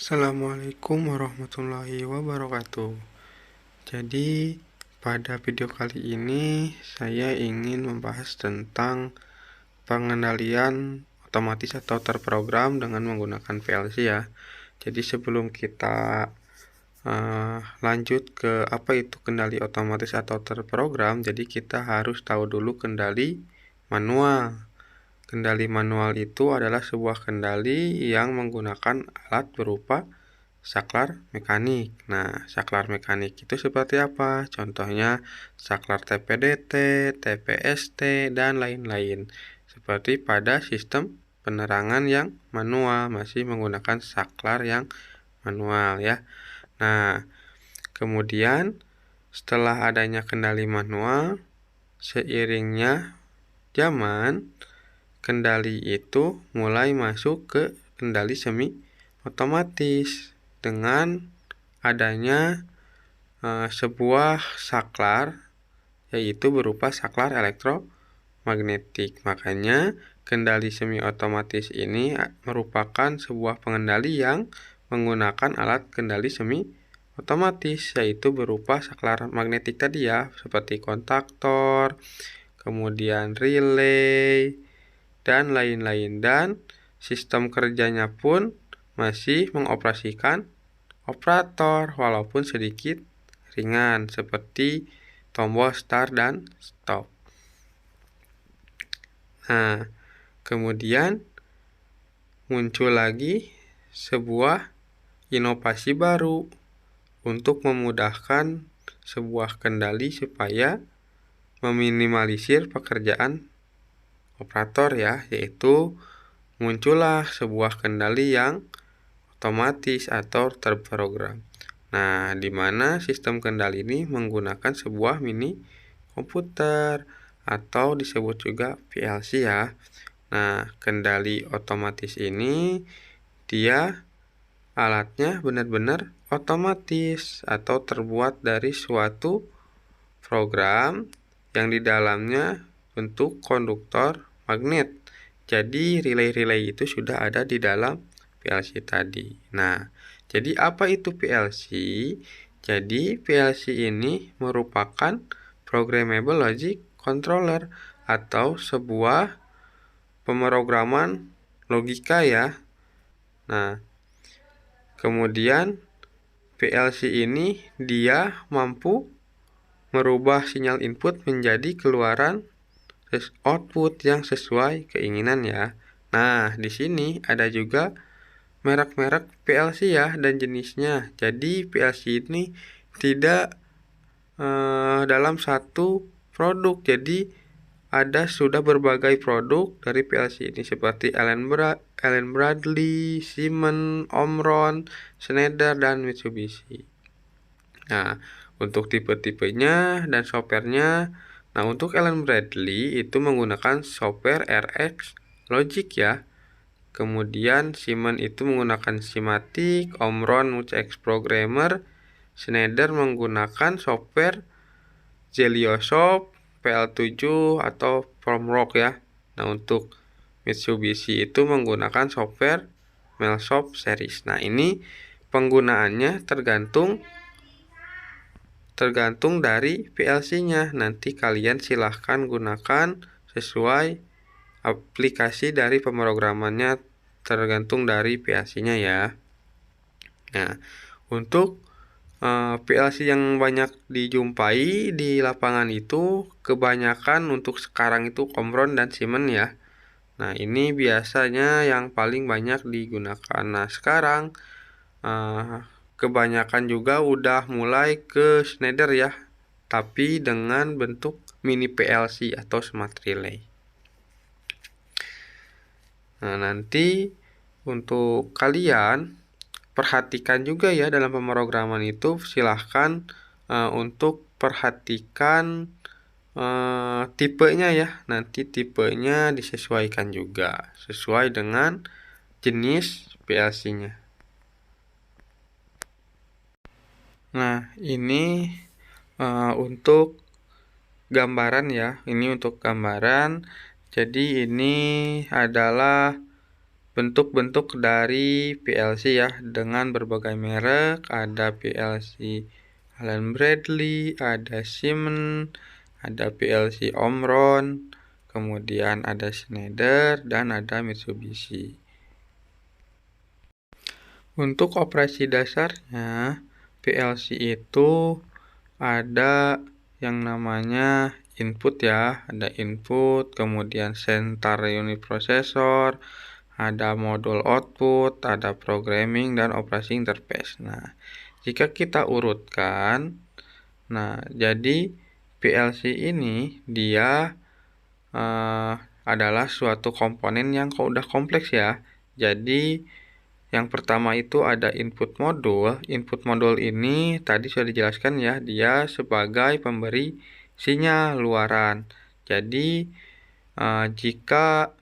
Assalamualaikum warahmatullahi wabarakatuh. Jadi, pada video kali ini saya ingin membahas tentang pengendalian otomatis atau terprogram dengan menggunakan PLC ya. Jadi sebelum kita lanjut ke apa itu kendali otomatis atau terprogram, jadi kita harus tahu dulu kendali manual. Kendali manual itu adalah sebuah kendali yang menggunakan alat berupa saklar mekanik. Nah, saklar mekanik itu seperti apa? Contohnya saklar TPDT, TPST, dan lain-lain. Seperti pada sistem penerangan yang manual, masih menggunakan saklar yang manual ya. Nah, kemudian setelah adanya kendali manual, seiringnya zaman, kendali itu mulai masuk ke kendali semi otomatis dengan adanya sebuah saklar, yaitu berupa saklar elektromagnetik. Makanya kendali semi otomatis ini merupakan sebuah pengendali yang menggunakan alat kendali semi otomatis, yaitu berupa saklar magnetik tadi ya, seperti kontaktor, kemudian relay, dan lain-lain. Dan sistem kerjanya pun masih mengoperasikan operator walaupun sedikit ringan seperti tombol start dan stop. Nah, kemudian muncul lagi sebuah inovasi baru untuk memudahkan sebuah kendali supaya meminimalisir pekerjaan operator ya, yaitu muncullah sebuah kendali yang otomatis atau terprogram. Nah, di mana sistem kendali ini menggunakan sebuah mini komputer atau disebut juga PLC ya. Nah, kendali otomatis ini dia alatnya benar-benar otomatis atau terbuat dari suatu program yang di dalamnya bentuk konduktor magnet. Jadi relay-relay itu sudah ada di dalam PLC tadi. Nah, jadi apa itu PLC? Jadi PLC ini merupakan Programmable Logic Controller atau sebuah pemrograman logika ya. Nah, kemudian PLC ini dia mampu merubah sinyal input menjadi keluaran output yang sesuai keinginan ya. Nah, di sini ada juga merek-merek PLC ya dan jenisnya. Jadi PLC ini tidak dalam satu produk. Jadi sudah berbagai produk dari PLC ini seperti Allen Bradley, Siemens, Omron, Schneider, dan Mitsubishi. Nah, untuk tipe-tipenya dan softwarenya, nah untuk Allen Bradley itu menggunakan software RX Logic ya. Kemudian Siemens itu menggunakan Simatic, Omron MuchX Programmer, Schneider menggunakan software Zeliosoft, PL7 atau Promrock ya. Nah, untuk Mitsubishi itu menggunakan software Melsoft series. Nah, ini penggunaannya tergantung dari PLC-nya. Nanti kalian silahkan gunakan sesuai aplikasi dari pemrogramannya tergantung dari PLC-nya ya. Nah, untuk PLC yang banyak dijumpai di lapangan itu kebanyakan untuk sekarang itu Omron dan Siemens ya. Nah, ini biasanya yang paling banyak digunakan. Nah, sekarang kebanyakan juga udah mulai ke Schneider ya, tapi dengan bentuk mini PLC atau smart relay. Nah, nanti untuk kalian perhatikan juga ya dalam pemrograman itu, silahkan untuk perhatikan tipenya ya. Nanti tipenya disesuaikan juga sesuai dengan jenis PLC-nya. Nah, ini untuk gambaran ya. Ini untuk gambaran. Jadi ini adalah bentuk-bentuk dari PLC ya, dengan berbagai merek. Ada PLC Allen Bradley, ada Siemens, ada PLC Omron, kemudian ada Schneider, dan ada Mitsubishi. Untuk operasi dasarnya, PLC itu ada yang namanya input ya, ada input, kemudian center unit processor, ada modul output, ada programming, dan operasi interface. Nah, jika kita urutkan, nah jadi PLC ini dia adalah suatu komponen yang udah kompleks ya. Jadi yang pertama itu ada input modul. Input modul ini tadi sudah dijelaskan ya, dia sebagai pemberi sinyal luaran. Jadi jika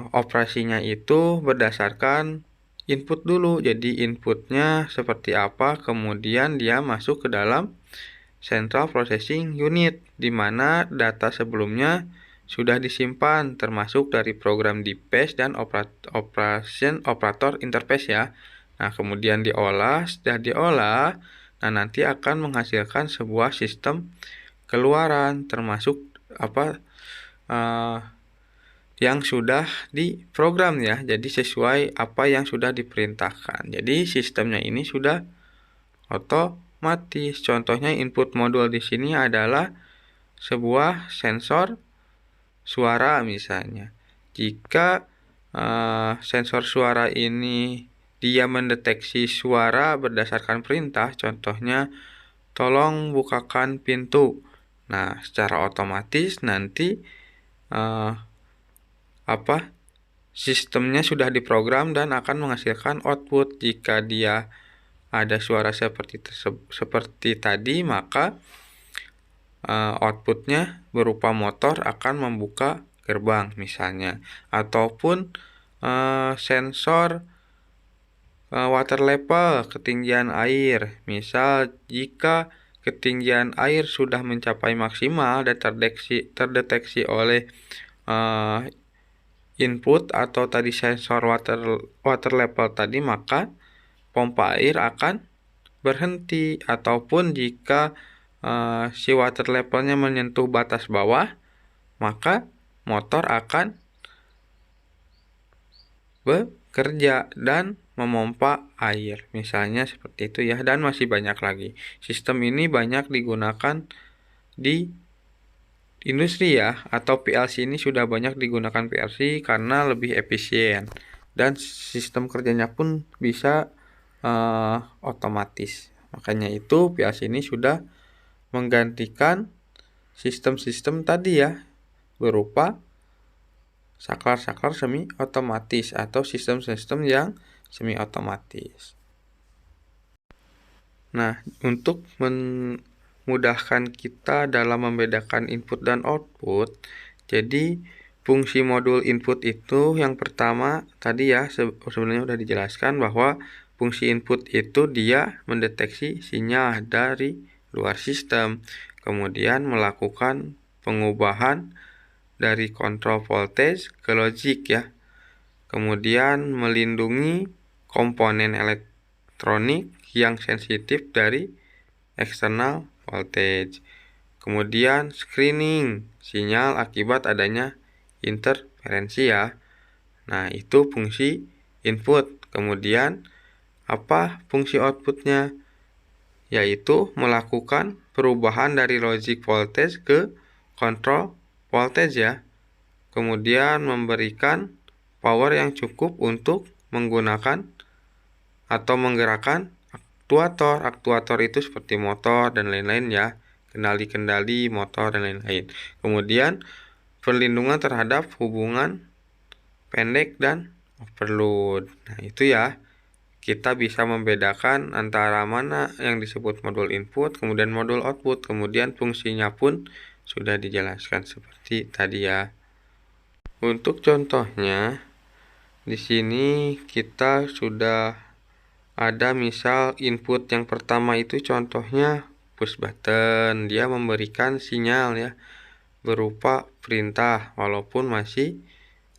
operasinya itu berdasarkan input dulu. Jadi inputnya seperti apa, kemudian dia masuk ke dalam Central Processing Unit, di mana data sebelumnya sudah disimpan, termasuk dari program dispatch dan operator interface ya. Nah, kemudian diolah, sudah diolah, nah nanti akan menghasilkan sebuah sistem keluaran, termasuk yang sudah diprogram ya. Jadi sesuai apa yang sudah diperintahkan. Jadi sistemnya ini sudah otomatis. Contohnya input modul di sini adalah sebuah sensor suara misalnya. Jika sensor suara ini dia mendeteksi suara berdasarkan perintah, contohnya tolong bukakan pintu. Nah, secara otomatis nanti sistemnya sudah diprogram dan akan menghasilkan output. Jika dia ada suara seperti tadi, maka outputnya berupa motor akan membuka gerbang misalnya, ataupun sensor water level, ketinggian air. Misal jika ketinggian air sudah mencapai maksimal dan terdeteksi oleh input atau tadi sensor water level tadi, maka pompa air akan berhenti. Ataupun jika si water levelnya menyentuh batas bawah, maka motor akan bekerja dan memompa air. Misalnya seperti itu ya, dan masih banyak lagi. Sistem ini banyak digunakan di industri ya, atau PLC ini sudah banyak digunakan PLC karena lebih efisien dan sistem kerjanya pun bisa otomatis. Makanya itu PLC ini sudah menggantikan sistem-sistem tadi ya, berupa saklar-saklar semi otomatis atau sistem-sistem yang semi otomatis. Nah, untuk mudahkan kita dalam membedakan input dan output, jadi fungsi modul input itu yang pertama tadi ya, sebenarnya sudah dijelaskan bahwa fungsi input itu dia mendeteksi sinyal dari luar sistem, kemudian melakukan pengubahan dari kontrol voltage ke logic ya, kemudian melindungi komponen elektronik yang sensitif dari eksternal voltage, kemudian screening sinyal akibat adanya interferensi ya. Nah, itu fungsi input. Kemudian apa fungsi outputnya? Yaitu melakukan perubahan dari logic voltage ke control voltage ya. Kemudian memberikan power yang cukup untuk menggunakan atau menggerakkan aktuator. Aktuator itu seperti motor dan lain-lain ya, kendali-kendali motor dan lain-lain. Kemudian perlindungan terhadap hubungan pendek dan overload. Nah, itu ya, kita bisa membedakan antara mana yang disebut modul input, kemudian modul output, kemudian fungsinya pun sudah dijelaskan seperti tadi ya. Untuk contohnya, di sini kita sudah ada misal input yang pertama itu contohnya push button. Dia memberikan sinyal ya, berupa perintah walaupun masih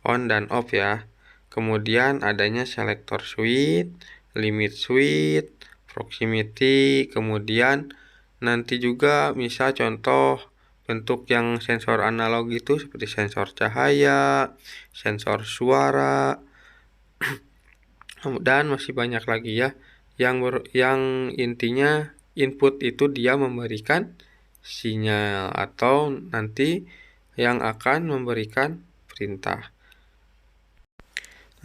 on dan off ya. Kemudian adanya selector switch, limit switch, proximity, kemudian nanti juga misal contoh bentuk yang sensor analog itu seperti sensor cahaya, sensor suara, dan masih banyak lagi ya. Yang intinya input itu dia memberikan sinyal atau nanti yang akan memberikan perintah.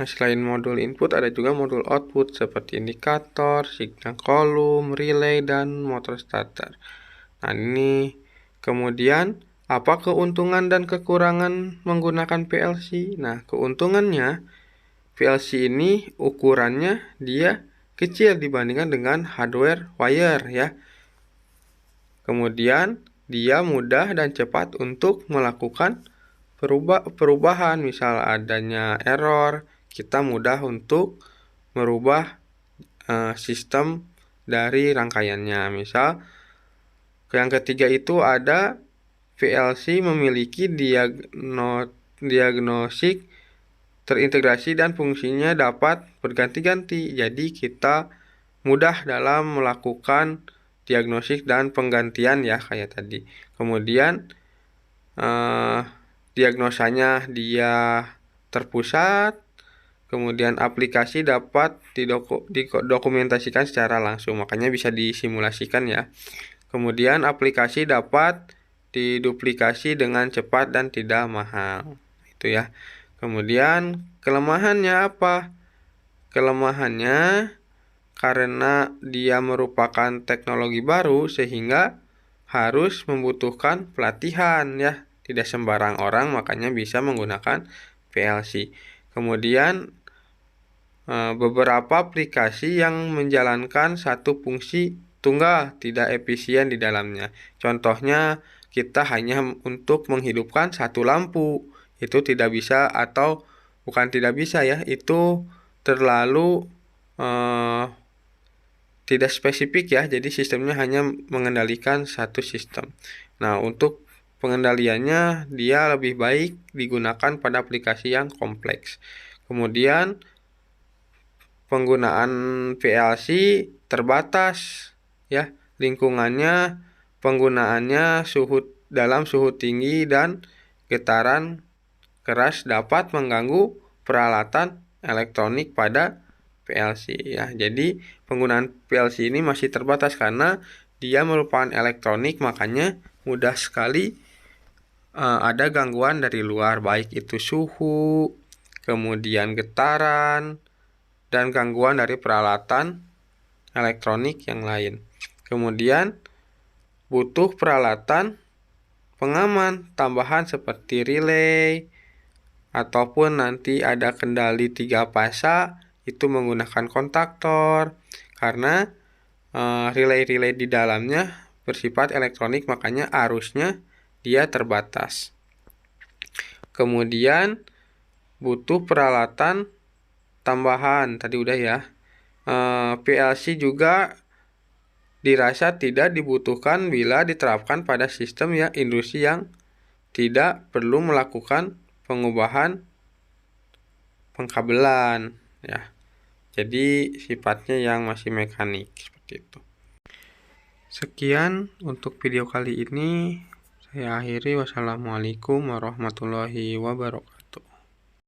Nah, selain modul input ada juga modul output seperti indikator, signal kolom, relay, dan motor starter. Nah, ini kemudian apa keuntungan dan kekurangan menggunakan PLC? Nah, keuntungannya PLC ini ukurannya dia kecil dibandingkan dengan hardware wire ya. Kemudian dia mudah dan cepat untuk melakukan perubahan, misal adanya error, kita mudah untuk merubah sistem dari rangkaiannya. Misal yang ketiga itu ada PLC memiliki diagnostik terintegrasi dan fungsinya dapat berganti-ganti. Jadi kita mudah dalam melakukan diagnostik dan penggantian ya kayak tadi. Kemudian diagnosanya dia terpusat. Kemudian aplikasi dapat didokumentasikan secara langsung, makanya bisa disimulasikan ya. Kemudian aplikasi dapat diduplikasi dengan cepat dan tidak mahal. Itu ya. Kemudian kelemahannya apa? Kelemahannya karena dia merupakan teknologi baru sehingga harus membutuhkan pelatihan ya. Tidak sembarang orang makanya bisa menggunakan PLC. Kemudian beberapa aplikasi yang menjalankan satu fungsi tunggal tidak efisien di dalamnya. Contohnya kita hanya untuk menghidupkan satu lampu. Itu tidak bisa atau bukan tidak bisa ya. Itu terlalu tidak spesifik ya. Jadi sistemnya hanya mengendalikan satu sistem. Nah, untuk pengendaliannya dia lebih baik digunakan pada aplikasi yang kompleks. Kemudian penggunaan PLC terbatas ya, lingkungannya penggunaannya dalam suhu tinggi dan getaran keras dapat mengganggu peralatan elektronik pada PLC ya. Jadi penggunaan PLC ini masih terbatas karena dia merupakan elektronik, makanya mudah sekali ada gangguan dari luar, baik itu suhu, kemudian getaran, dan gangguan dari peralatan elektronik yang lain. Kemudian butuh peralatan pengaman tambahan seperti relay ataupun nanti ada kendali 3 fasa itu menggunakan kontaktor karena relay-relay di dalamnya bersifat elektronik, makanya arusnya dia terbatas. Kemudian butuh peralatan tambahan, tadi udah ya. PLC juga dirasa tidak dibutuhkan bila diterapkan pada sistem ya industri yang tidak perlu melakukan pengubahan pengkabelan ya. Jadi sifatnya yang masih mekanik seperti itu. Sekian untuk video kali ini. Saya akhiri. Wassalamualaikum warahmatullahi wabarakatuh.